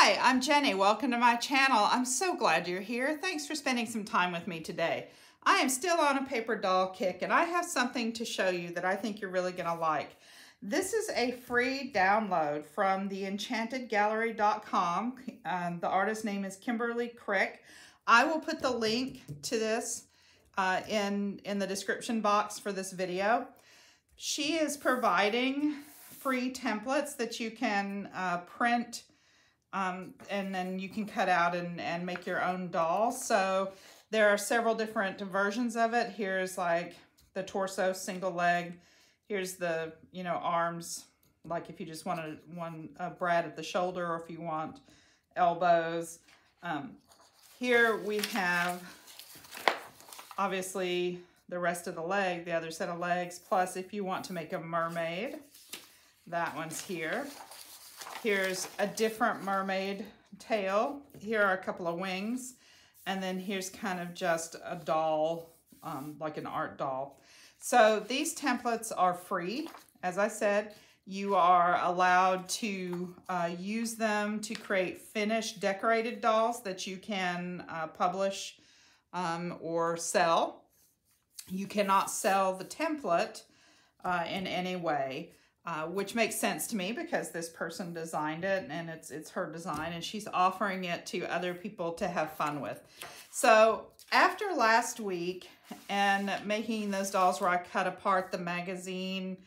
Hi, I'm Jenny. Welcome to my channel. I'm so glad you're here. Thanks for spending some time with me today. I am still on a paper doll kick and I have something to show you that I think you're really going to like. This is a free download from the enchantedgallery.com. The artist's name is Kimberly Crick. I will put the link to this in the description box for this video. She is providing free templates that you can print and then you can cut out and make your own doll. So there are several different versions of it. Here's like the torso, single leg. Here's the, arms, like if you just want a brad at the shoulder or if you want elbows. Here we have obviously the rest of the leg, the other set of legs, plus if you want to make a mermaid, that one's here. Here's a different mermaid tail. Here are a couple of wings. And then here's kind of just a doll, like an art doll. So these templates are free. As I said, you are allowed to use them to create finished decorated dolls that you can publish or sell. You cannot sell the template in any way. Which makes sense to me because this person designed it and it's her design and she's offering it to other people to have fun with. So after last week and making those dolls where I cut apart the magazine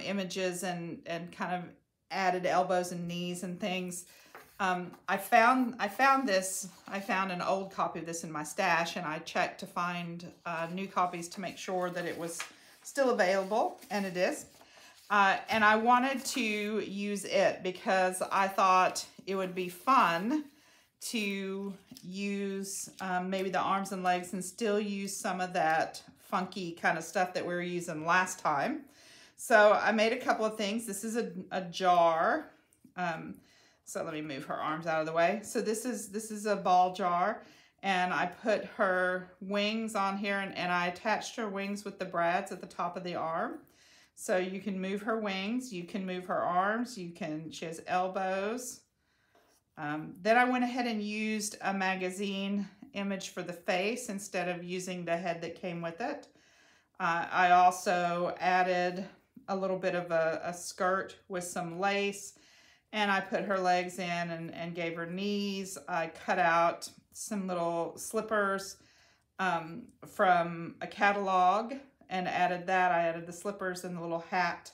images and kind of added elbows and knees and things, I found an old copy of this in my stash and I checked to find new copies to make sure that it was still available, and it is. And I wanted to use it because I thought it would be fun to use maybe the arms and legs and still use some of that funky kind of stuff that we were using last time. So I made a couple of things. This is a jar. So let me move her arms out of the way. So this is a ball jar. And I put her wings on here and I attached her wings with the brads at the top of the arm. So you can move her wings, you can move her arms, she has elbows. Then I went ahead and used a magazine image for the face instead of using the head that came with it. I also added a little bit of a skirt with some lace, and I put her legs in and gave her knees. I cut out some little slippers from a catalog and added that. I added the slippers and the little hat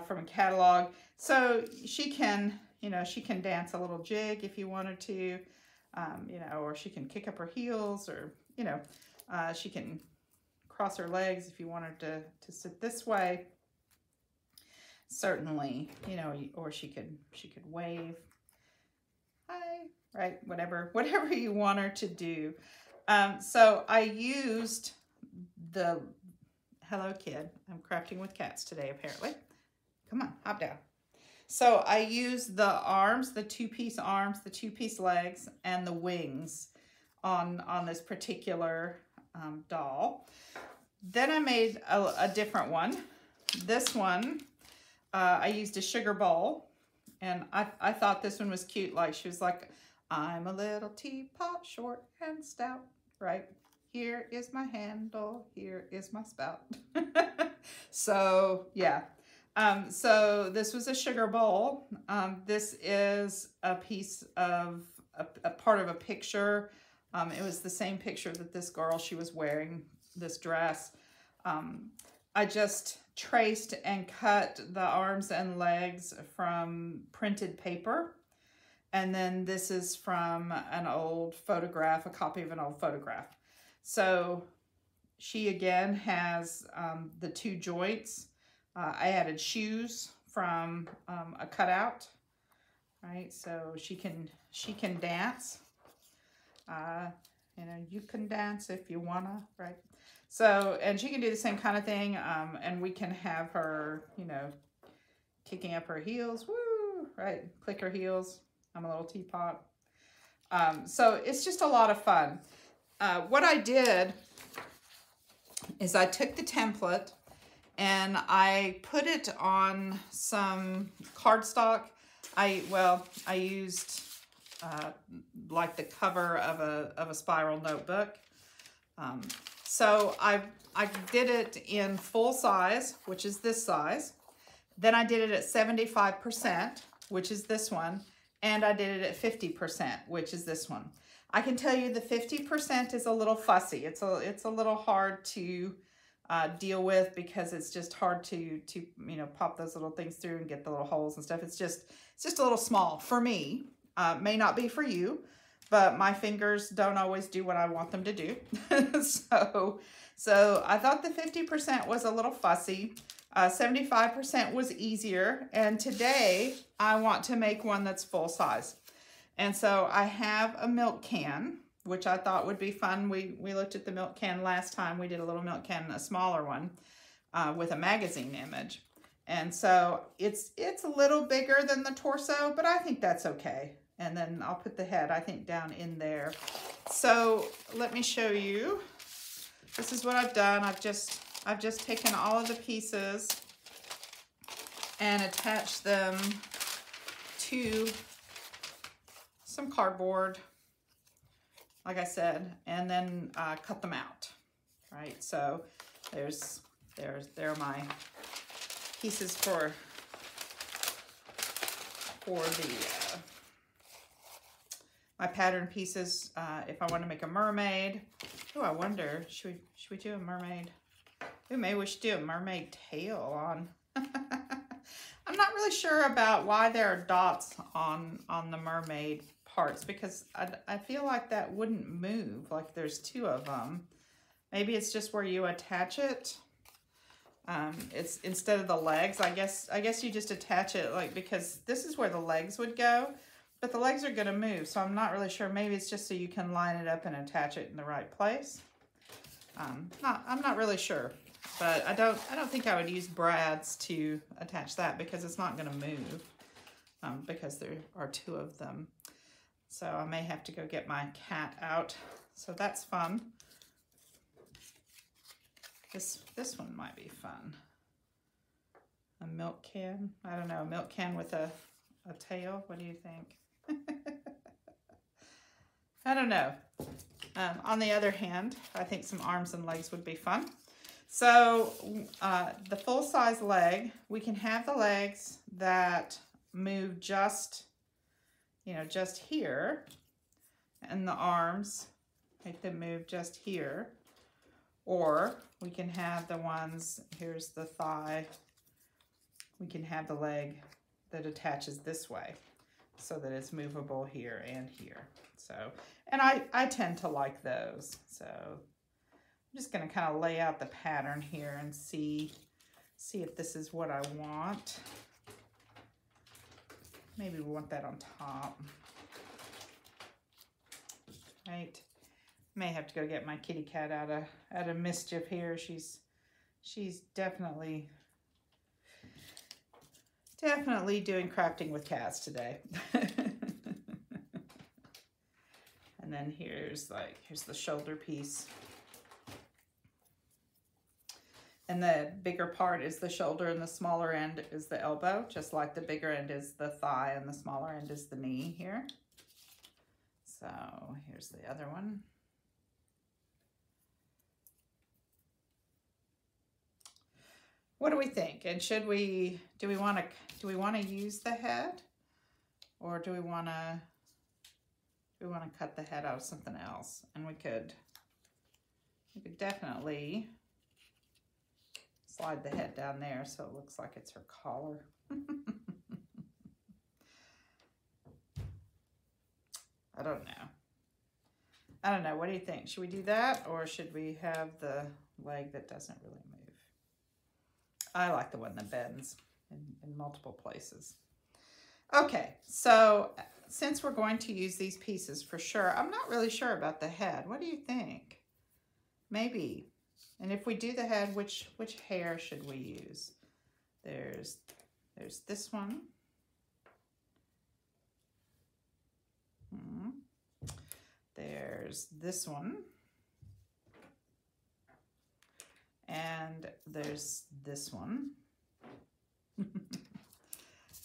from a catalog. So she can, she can dance a little jig if you wanted to, or she can kick up her heels, or, she can cross her legs if you wanted to sit this way. Certainly, or she could wave. Hi, right, whatever you want her to do. So I used the Hello Kid. I'm crafting with cats today, apparently. Come on, hop down. So I used the arms, the two-piece arms, the two-piece legs, and the wings on this particular doll. Then I made a different one. This one, I used a sugar bowl, and I thought this one was cute. Like, she was like, I'm a little teapot, short and stout, right? Here is my handle, here is my spout. So, yeah. So this was a sugar bowl. This is a piece of, a part of a picture. It was the same picture that this girl, she was wearing this dress. I just traced and cut the arms and legs from printed paper. And then this is from an old photograph, a copy of an old photograph. So she again has the two joints. I added shoes from a cutout, right? So she can dance. You can dance if you wanna, right? So, and she can do the same kind of thing, and we can have her, kicking up her heels, woo, right? Click her heels. I'm a little teapot. So it's just a lot of fun. What I did is I took the template and I put it on some cardstock. I used like the cover of a spiral notebook. So I did it in full size, which is this size. Then I did it at 75%, which is this one. And I did it at 50%, which is this one. I can tell you the 50% is a little fussy. It's a little hard to deal with because it's just hard to you know, pop those little things through and get the little holes and stuff. It's just a little small for me. May not be for you, but my fingers don't always do what I want them to do. so I thought the 50% was a little fussy. 75% was easier. And today I want to make one that's full size. And so I have a milk can, which I thought would be fun. We looked at the milk can last time. We did a little milk can, a smaller one, with a magazine image. And so it's a little bigger than the torso, but I think that's okay. And then I'll put the head, I think, down in there. So let me show you. This is what I've done. I've just taken all of the pieces and attached them to some cardboard, like I said, and then cut them out, right? So there are my pieces for the my pattern pieces. If I want to make a mermaid, oh, I wonder, should we do a mermaid? Ooh, maybe we should do a mermaid tail on. I'm not really sure about why there are dots on the mermaid parts, because I feel like that wouldn't move. Like there's two of them. Maybe it's just where you attach it. It's instead of the legs. I guess you just attach it, like, because this is where the legs would go, but the legs are going to move. So I'm not really sure. Maybe it's just so you can line it up and attach it in the right place. I'm not really sure. But I don't think I would use brads to attach that, because it's not going to move, because there are two of them. So I may have to go get my cat out. So that's fun. This one might be fun. A milk can. I don't know, a milk can with a tail. What do you think? I don't know. On the other hand, I think some arms and legs would be fun. So the full-size leg, we can have the legs that move just, you know, just here, and the arms, make them move just here. Or we can have the ones, here's the thigh, we can have the leg that attaches this way so that it's movable here and here. So, and I tend to like those. So I'm just going to kind of lay out the pattern here and see if this is what I want. Maybe we want that on top. Right. May have to go get my kitty cat out of mischief here. She's definitely doing crafting with cats today. And then here's the shoulder piece. And the bigger part is the shoulder and the smaller end is the elbow, just like the bigger end is the thigh and the smaller end is the knee here. So here's the other one. What do we think? And do we want to use the head, or do we want to cut the head out of something else? And we could definitely slide the head down there so it looks like it's her collar. I don't know. What do you think? Should we do that, or should we have the leg that doesn't really move? I like the one that bends in multiple places. Okay, so since we're going to use these pieces for sure, I'm not really sure about the head. What do you think? Maybe. And if we do the head, which hair should we use? There's this one. There's this one. And there's this one.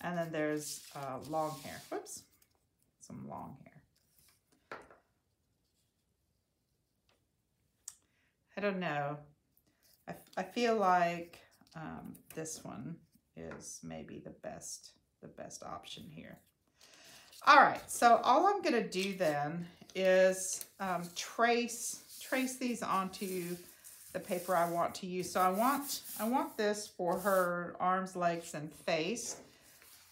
And then there's long hair. Whoops. Some long hair. I don't know. I feel like this one is maybe the best option here. All right, so all I'm gonna do then is trace these onto the paper I want to use. So I want this for her arms, legs, and face.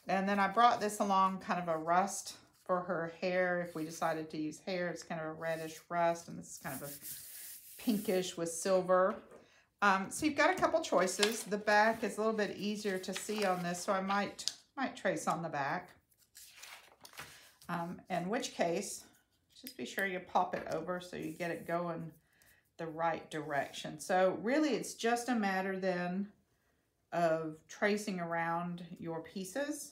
And then I brought this along, kind of a rust for her hair. If we decided to use hair, it's kind of a reddish rust, and this is kind of a pinkish with silver. So you've got a couple choices. The back is a little bit easier to see on this, so I might trace on the back. In which case, just be sure you pop it over so you get it going the right direction. So really it's just a matter then of tracing around your pieces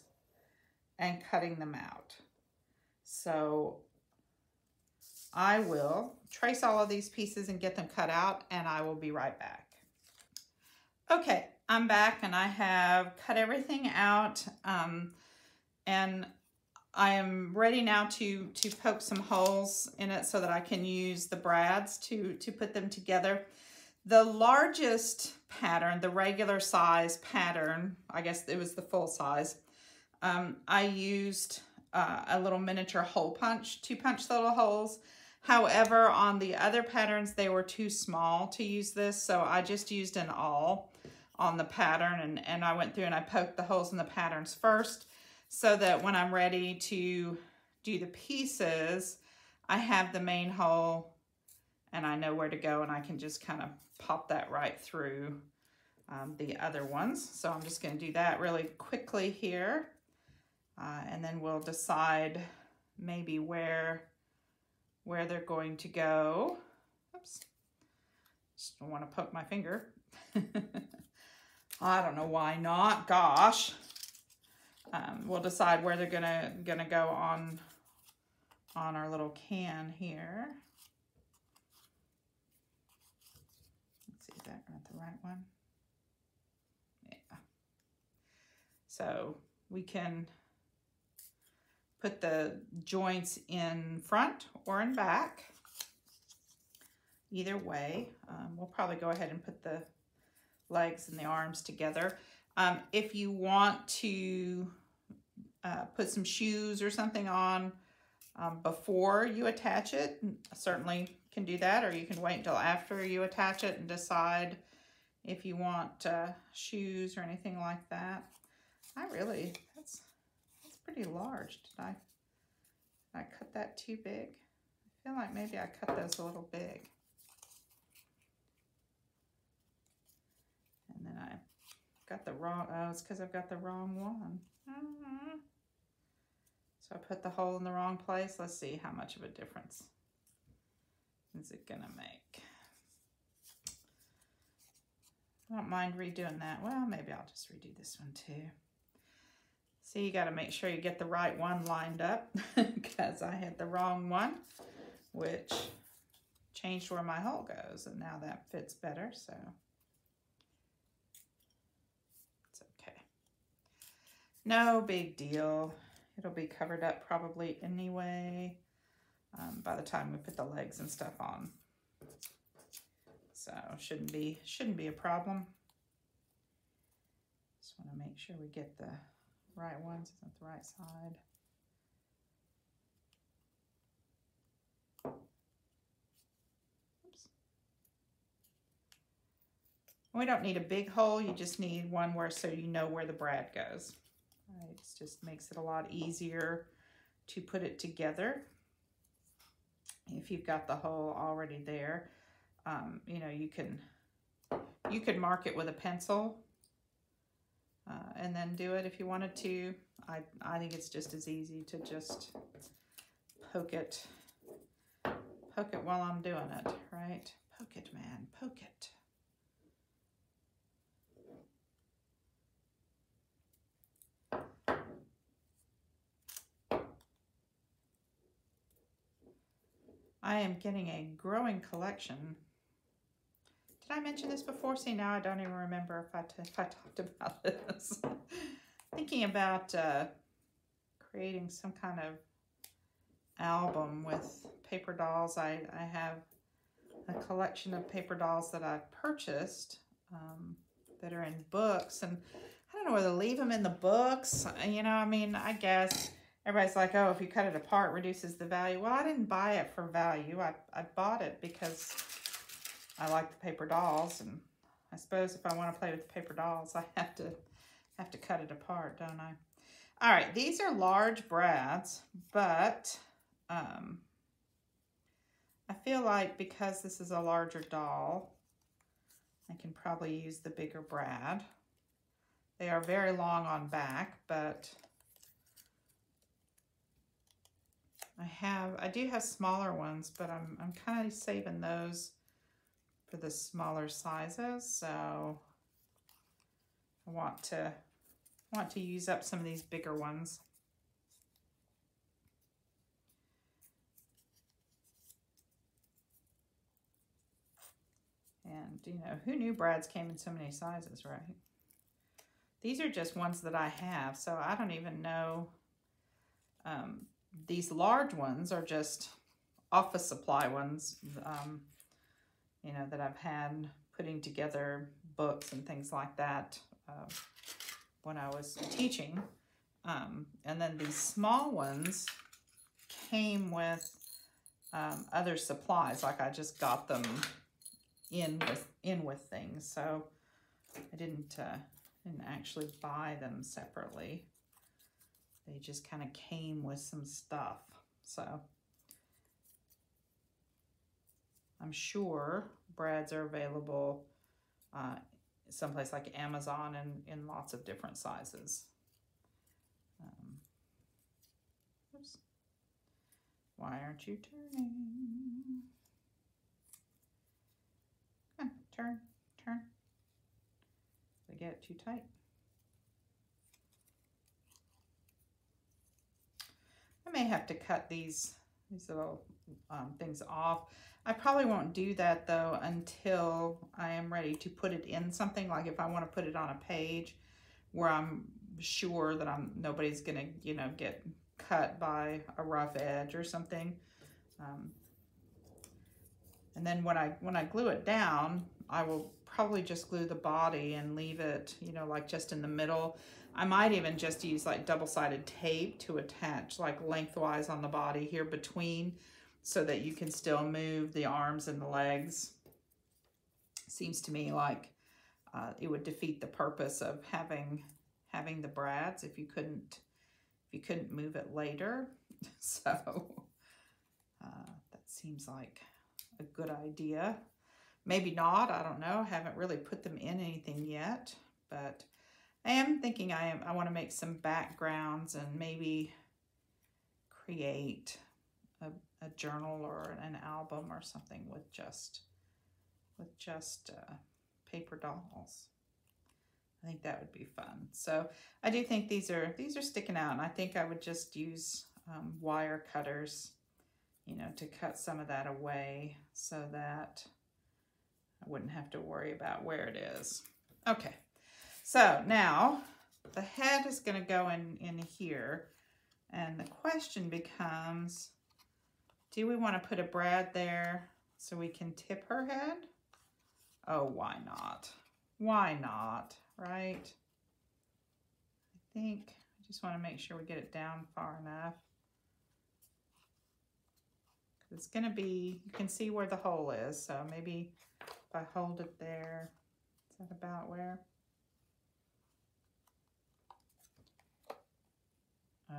and cutting them out. So I will trace all of these pieces and get them cut out, and I will be right back. Okay, I'm back and I have cut everything out, and I am ready now to poke some holes in it so that I can use the brads to put them together. The largest pattern, the regular size pattern, I guess it was the full size, I used a little miniature hole punch to punch the little holes. However, on the other patterns, they were too small to use this, so I just used an awl on the pattern, and I went through and I poked the holes in the patterns first, so that when I'm ready to do the pieces, I have the main hole and I know where to go, and I can just kind of pop that right through the other ones. So I'm just going to do that really quickly here, and then we'll decide maybe where they're going to go. Oops, just don't want to poke my finger. I don't know why not, gosh. We'll decide where they're gonna go on our little can here. Let's see, is that the right one? Yeah. So we can put the joints in front or in back. Either way, we'll probably go ahead and put the legs and the arms together. If you want to put some shoes or something on before you attach it, certainly can do that, or you can wait until after you attach it and decide if you want shoes or anything like that. That's pretty large. Did I cut that too big? I feel like maybe I cut those a little big. And then I got the wrong, oh, it's because I've got the wrong one. So I put the hole in the wrong place. Let's see how much of a difference is it gonna make. I don't mind redoing that. Well, maybe I'll just redo this one too. See, you gotta make sure you get the right one lined up because I had the wrong one, which changed where my hole goes, and now that fits better, so. No big deal. It'll be covered up probably anyway by the time we put the legs and stuff on. So shouldn't be a problem. Just want to make sure we get the right ones on the right side. Oops. We don't need a big hole. You just need one where so you know where the brad goes. Right, it just makes it a lot easier to put it together. If you've got the hole already there, you know, you could mark it with a pencil and then do it if you wanted to. I think it's just as easy to just poke it while I'm doing it, right? Poke it, man, poke it. I am getting a growing collection. Did I mention this before? See, now I don't even remember if I talked about this. Thinking about creating some kind of album with paper dolls. I have a collection of paper dolls that I've purchased that are in books, and I don't know whether to leave them in the books. You know, I mean, I guess everybody's like, oh, if you cut it apart, it reduces the value. Well, I didn't buy it for value. I bought it because I like the paper dolls, and I suppose if I want to play with the paper dolls, I have to cut it apart, don't I? All right, these are large brads, but I feel like because this is a larger doll, I can probably use the bigger brad. They are very long on back, but I do have smaller ones, but I'm kind of saving those for the smaller sizes. So I want to use up some of these bigger ones. And, you know, who knew brads came in so many sizes, right? These are just ones that I have, so I don't even know. These large ones are just office supply ones, you know, that I've had putting together books and things like that when I was teaching. And then these small ones came with other supplies, like I just got them in with things, so I didn't actually buy them separately. They just kind of came with some stuff. So I'm sure brads are available someplace like Amazon and in lots of different sizes. Oops. Why aren't you turning? Turn. They get too tight. I may have to cut these little things off. I probably won't do that though until I am ready to put it in something, like if I want to put it on a page where I'm sure that nobody's gonna, you know, get cut by a rough edge or something. And then when I glue it down, I will probably just glue the body and leave it, you know, like just in the middle. I might even just use like double-sided tape to attach like lengthwise on the body here between, so that you can still move the arms and the legs. Seems to me like it would defeat the purpose of having the brads if you couldn't move it later. So that seems like a good idea. Maybe not, I don't know. I haven't really put them in anything yet, but I am thinking I want to make some backgrounds and maybe create a journal or an album or something with just paper dolls. I think that would be fun. So I do think these are sticking out, and I think I would just use wire cutters, you know, to cut some of that away so that I wouldn't have to worry about where it is. Okay, so now the head is going to go in here, and the question becomes, do we want to put a brad there so we can tip her head? Oh, why not? Why not, right? I think I just want to make sure we get it down far enough. It's going to be, you can see where the hole is, so maybe if I hold it there, is that about where?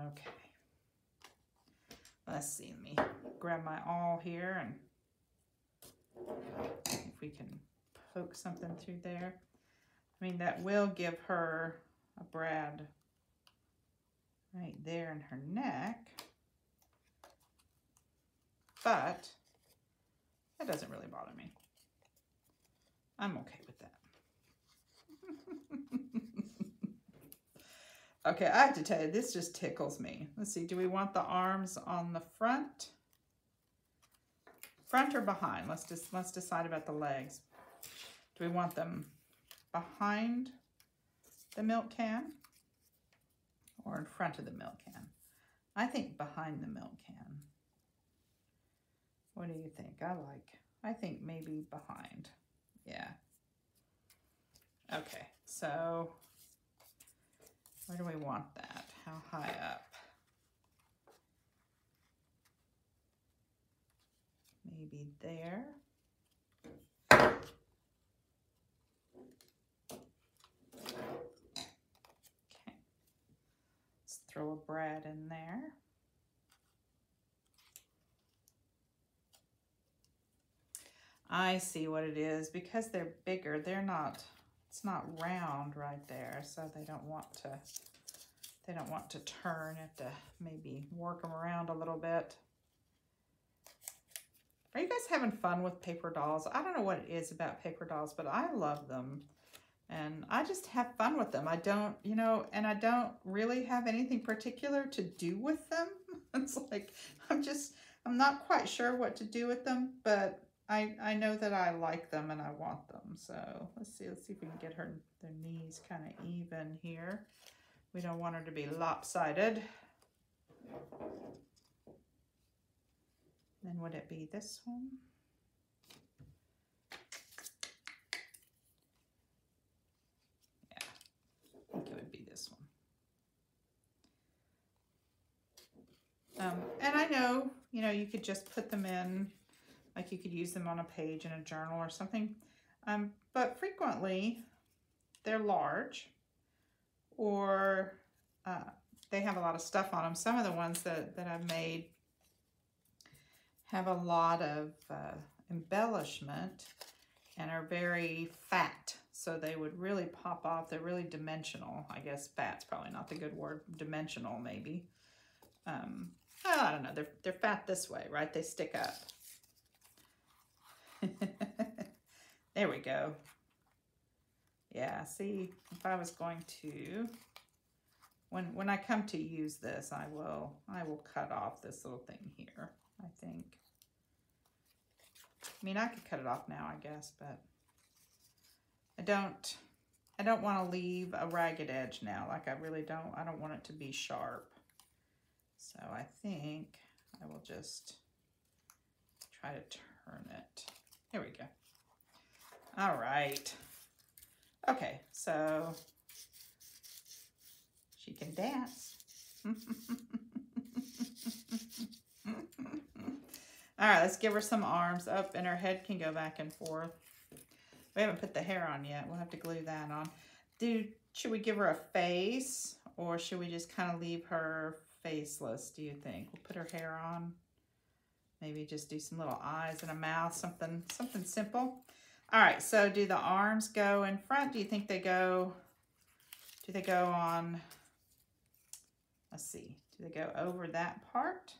Okay. Let's see, let me grab my awl here and if we can poke something through there. I mean, that will give her a brad right there in her neck, but that doesn't really bother me. I'm okay with that. Okay, I have to tell you, this just tickles me. Let's see, do we want the arms on the front? Front or behind? Let's decide about the legs. Do we want them behind the milk can or in front of the milk can? I think behind the milk can. What do you think? I think maybe behind. Yeah. Okay, so where do we want that? How high up? Maybe there. Okay. Let's throw a brad in there. I see what it is. Because they're bigger, they're not, it's not round right there, so they don't want to turn. You have to maybe work them around a little bit. Are you guys having fun with paper dolls? I don't know what it is about paper dolls, but I love them. And I just have fun with them. I don't, you know, and I don't really have anything particular to do with them. It's like, I'm not quite sure what to do with them, but I know that I like them and I want them. So let's see if we can get their knees kind of even here. We don't want her to be lopsided. Then would it be this one? Yeah, I think it would be this one. And I know, you know, you could just put them in, like you could use them on a page in a journal or something. But frequently they're large, or they have a lot of stuff on them. Some of the ones that I've made have a lot of embellishment and are very fat, so they would really pop off. They're really dimensional. I guess fat's probably not the good word. Dimensional, maybe. I don't know. They're fat this way, right? They stick up. There we go. Yeah, see, if I was going to, when I come to use this, I will cut off this little thing here, I think. I mean, I could cut it off now, I guess, but I don't want to leave a ragged edge now. Like, I don't want it to be sharp. So I think I will just try to turn it. There we go. All right. Okay, so she can dance. All right, let's give her some arms up, and her head can go back and forth. We haven't put the hair on yet. We'll have to glue that on. Should we give her a face, or should we just kind of leave her faceless, do you think? We'll put her hair on. Maybe just do some little eyes and a mouth, something simple. All right, so do the arms go in front? Do you think they go, on, let's see, do they go over that part?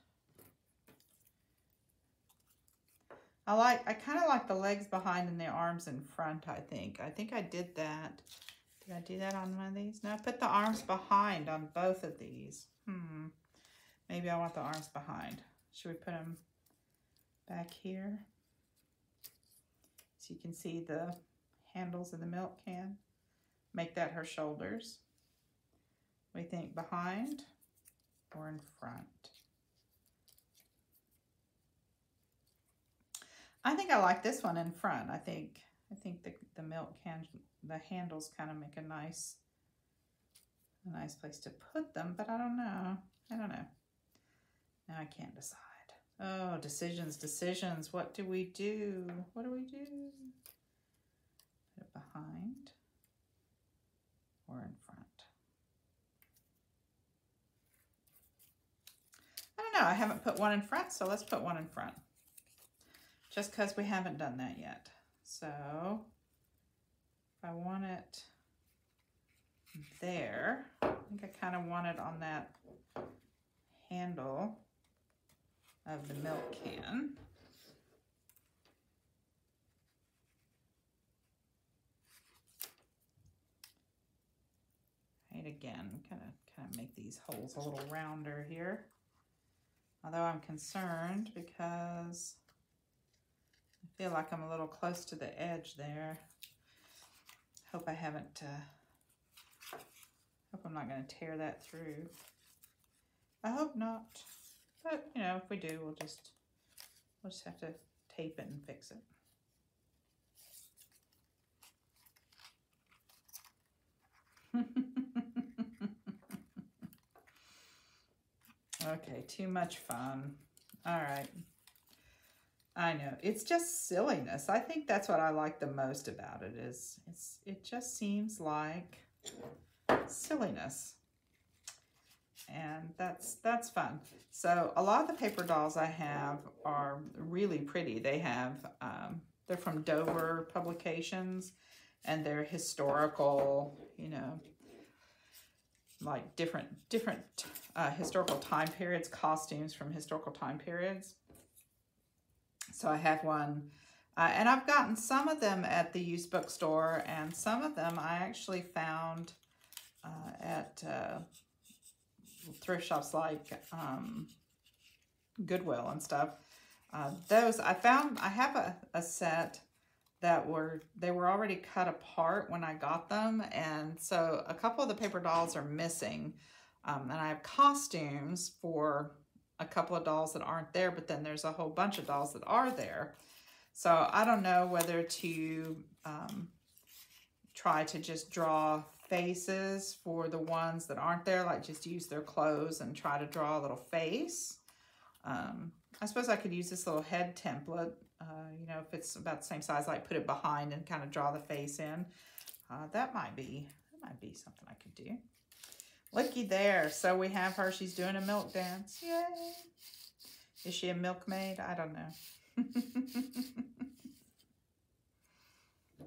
I kind of like the legs behind and the arms in front, I think. I think I did that. Did I do that on one of these? No, I put the arms behind on both of these. Maybe I want the arms behind. Should we put them back here? So you can see the handles of the milk can. Make that her shoulders. We think behind or in front? I think I like this one in front. I think the milk can, the handles kind of make a nice place to put them, but I don't know. Now I can't decide. Oh, decisions. What do we do? Put it behind or in front? I don't know. I haven't put one in front, so let's put one in front. Just because we haven't done that yet. So if I want it there, I think I kind of want it on that handle of the milk can. Right, again, kind of make these holes a little rounder here. Although I'm concerned because I feel like I'm a little close to the edge there. Hope I haven't, hope I'm not going to tear that through. I hope not. But, you know, if we do, we'll just have to tape it and fix it. Okay, too much fun. All right. I know, it's just silliness. I think that's what I like the most about it is it just seems like silliness. And that's fun. So a lot of the paper dolls I have are really pretty. They have, they're from Dover Publications, and they're historical, you know, like different historical time periods, costumes from historical time periods. So I have one, and I've gotten some of them at the used bookstore, and some of them I actually found at thrift shops like Goodwill and stuff. Those I found, I have a set that they were already cut apart when I got them, and so a couple of the paper dolls are missing, and I have costumes for a couple of dolls that aren't there, but then there's a whole bunch of dolls that are there. So I don't know whether to try to just draw faces for the ones that aren't there, like just use their clothes and try to draw a little face. I suppose I could use this little head template, you know, if it's about the same size, like put it behind and kind of draw the face in. That might be something I could do. Looky there. So we have her. She's doing a milk dance. Yay. Is she a milkmaid? I don't know.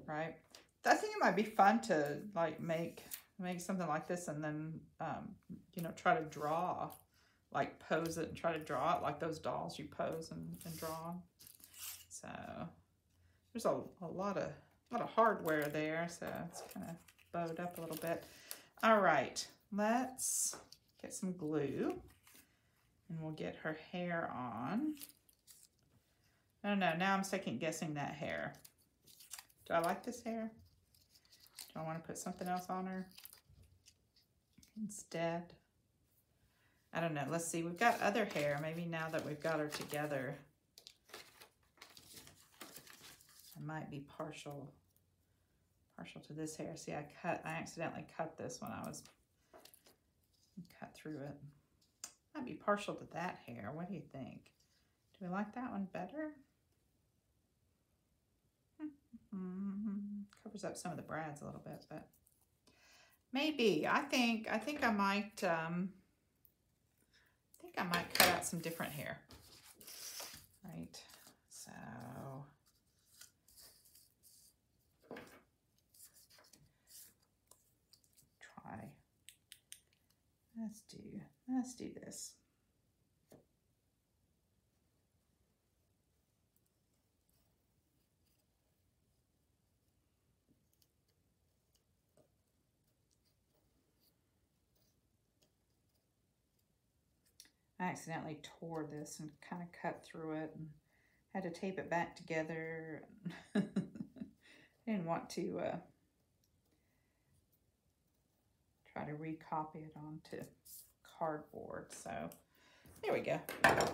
Right. I think it might be fun to like make something like this and then, you know, try to draw, like pose it and try to draw it like those dolls you pose and draw. So there's a lot of hardware there. So it's kind of bowed up a little bit. All right. Let's get some glue and we'll get her hair on. I don't know, now I'm second guessing that hair. Do I like this hair? Do I want to put something else on her instead? I don't know, let's see, we've got other hair. Maybe now that we've got her together, I might be partial to this hair. See, I accidentally cut this when I was cut through it. Might be partial to that hair. What do you think? Do we like that one better? Covers up some of the brads a little bit, but maybe. I think I might cut out some different hair. Right. So let's do this. I accidentally tore this and kind of cut through it and had to tape it back together. I didn't want to try to recopy it onto cardboard. So there we go. Okay,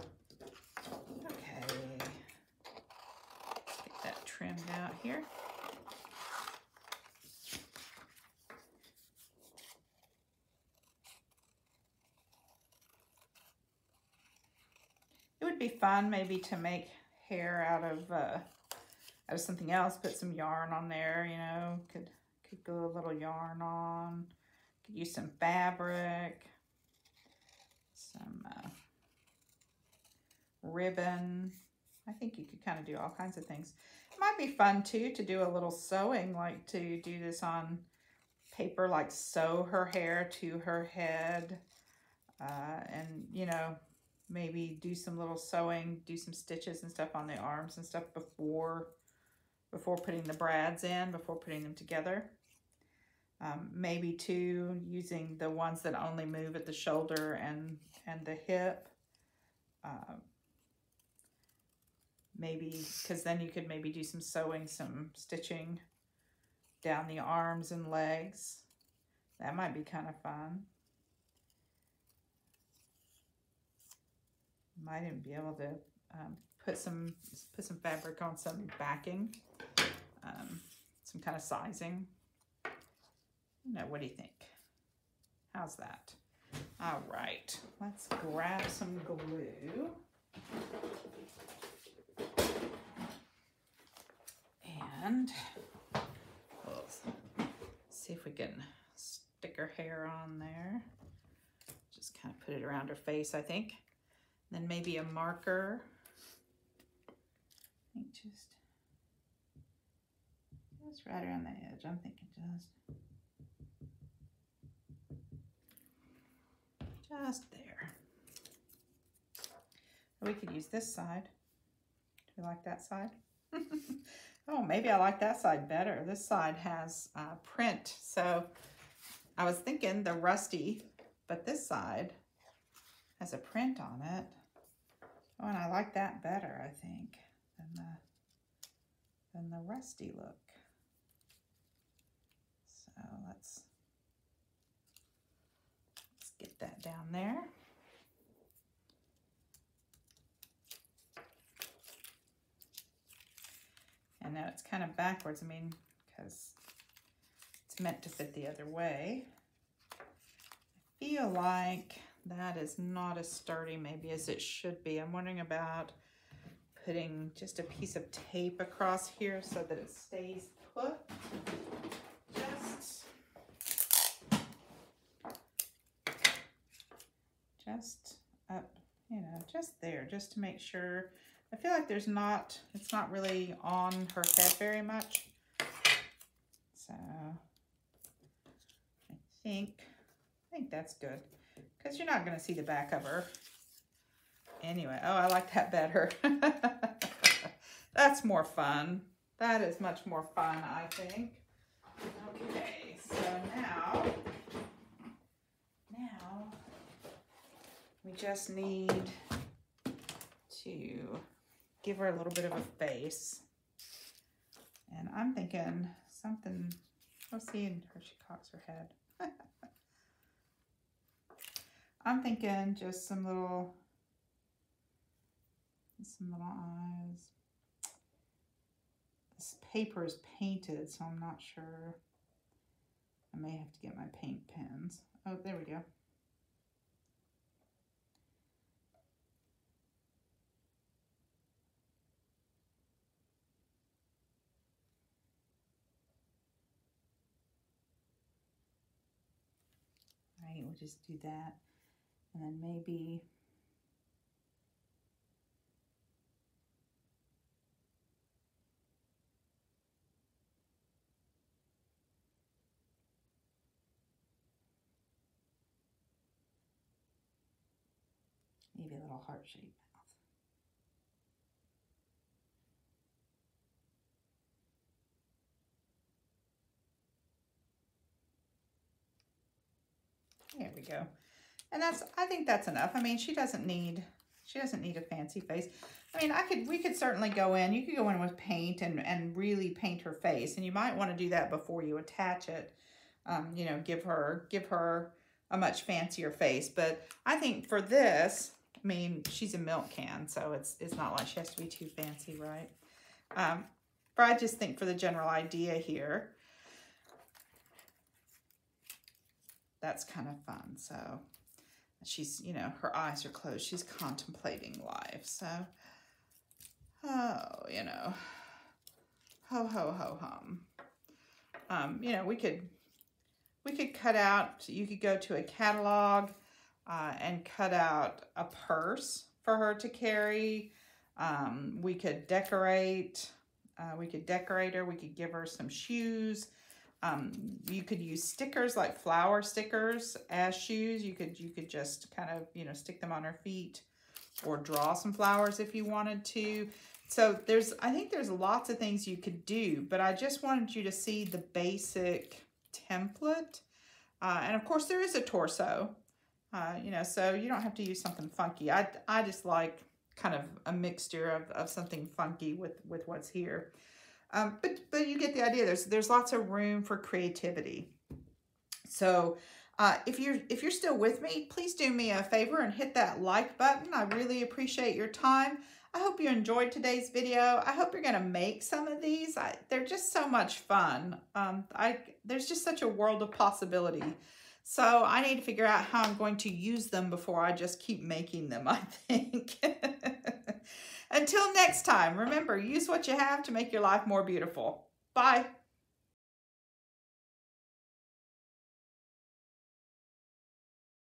get that trimmed out here. It would be fun maybe to make hair out of something else. Put some yarn on there, you know. Could glue a little yarn on. Could use some fabric, some ribbon. I think you could kind of do all kinds of things. It might be fun too to do a little sewing, like to do this on paper, like sew her hair to her head, and you know, maybe do some little sewing, do some stitches and stuff on the arms and stuff before putting the brads in, before putting them together. Maybe too, using the ones that only move at the shoulder and the hip. Maybe, because then you could maybe do some sewing, some stitching down the arms and legs. That might be kind of fun. Might even be able to put some fabric on some backing, some kind of sizing. No, what do you think? How's that? All right, let's grab some glue. And we'll see if we can stick her hair on there. Just kind of put it around her face, I think. Then maybe a marker. I think just right around the edge. I'm thinking just there. We could use this side. Do you like that side? Oh, maybe I like that side better. This side has print, so I was thinking the rusty, but this side has a print on it. Oh, and I like that better, I think, than the rusty look. So let's get that down there. I know it's kind of backwards, I mean, because it's meant to fit the other way. I feel like that is not as sturdy maybe as it should be. I'm wondering about putting just a piece of tape across here so that it stays put. Just up, you know, just there, just to make sure. I feel like it's not really on her head very much. So I think that's good, because you're not going to see the back of her. Anyway, oh, I like that better. That's more fun. That is much more fun, I think. Okay, so now we just need to give her a little bit of a face. And I'm thinking something, we'll see her, she cocks her head. I'm thinking just some little eyes. This paper is painted, so I'm not sure. I may have to get my paint pens. Oh, there we go. All right, we'll just do that. And then maybe a little heart-shaped mouth. There we go. And I think that's enough. I mean, she doesn't need a fancy face. I mean, we could certainly go in. You could go in with paint and really paint her face. And you might want to do that before you attach it. You know, give her a much fancier face. But I think for this, I mean, she's a milk can, so it's not like she has to be too fancy, right? But I just think for the general idea here, that's kind of fun. So she's, you know, her eyes are closed. She's contemplating life. So, oh, you know, ho, ho, ho, hum. You know, we could cut out, you could go to a catalog and cut out a purse for her to carry. We could decorate her. We could give her some shoes. You could use stickers, like flower stickers, as shoes. You could just kind of, you know, stick them on her feet, or draw some flowers if you wanted to. So I think there's lots of things you could do, but I just wanted you to see the basic template. And of course there is a torso, you know, so you don't have to use something funky. I just like kind of a mixture of something funky with what's here. But you get the idea. There's lots of room for creativity. So if you're still with me, please do me a favor and hit that like button. I really appreciate your time. I hope you enjoyed today's video. I hope you're going to make some of these. They're just so much fun. There's just such a world of possibility. So I need to figure out how I'm going to use them before I just keep making them, I think. Until next time, remember, use what you have to make your life more beautiful. Bye.